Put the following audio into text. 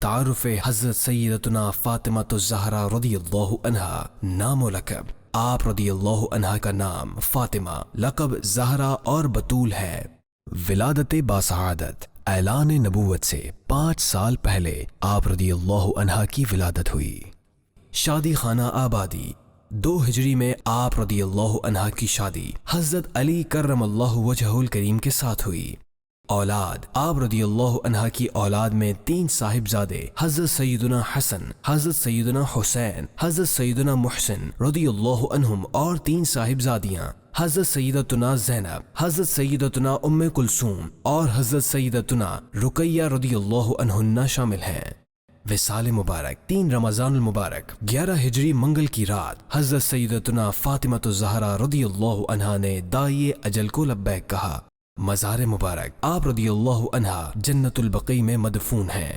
تعارف حضرت سیدتنا فاطمہ الزہرا رضی اللہ عنہا۔ نام و لقب: آپ رضی اللہ عنہا کا نام فاطمہ، لقب زہرا اور بطول ہے۔ ولادت باسعادت: اعلان نبوت سے 5 سال پہلے آپ رضی اللہ عنہا کی ولادت ہوئی۔ شادی خانہ آبادی: 2 ہجری میں آپ رضی اللہ عنہا کی شادی حضرت علی کرم اللہ وجہہ الکریم کے ساتھ ہوئی۔ اولاد: آپ رضی اللہ عنہا کی اولاد میں 3 صاحبزادے حضرت سیدنا حسن، حضرت سیدنا حسین، حضرت سیدنا محسن رضی اللہ عنہم، اور 3 صاحبزادیاں حضرت سیدتنا زینب، حضرت سیدتنا ام کلثوم اور حضرت سیدتنا رقیہ رضی اللہ عنہن شامل ہیں۔ وصال مبارک: 3 رمضان المبارک 11 ہجری منگل کی رات حضرت سیدتنا فاطمہ الزہرا رضی اللہ عنہا نے داعی اجل کو لبیک کہا۔ مزار مبارک: آپ رضی اللہ عنہا جنت البقیع میں مدفون ہیں۔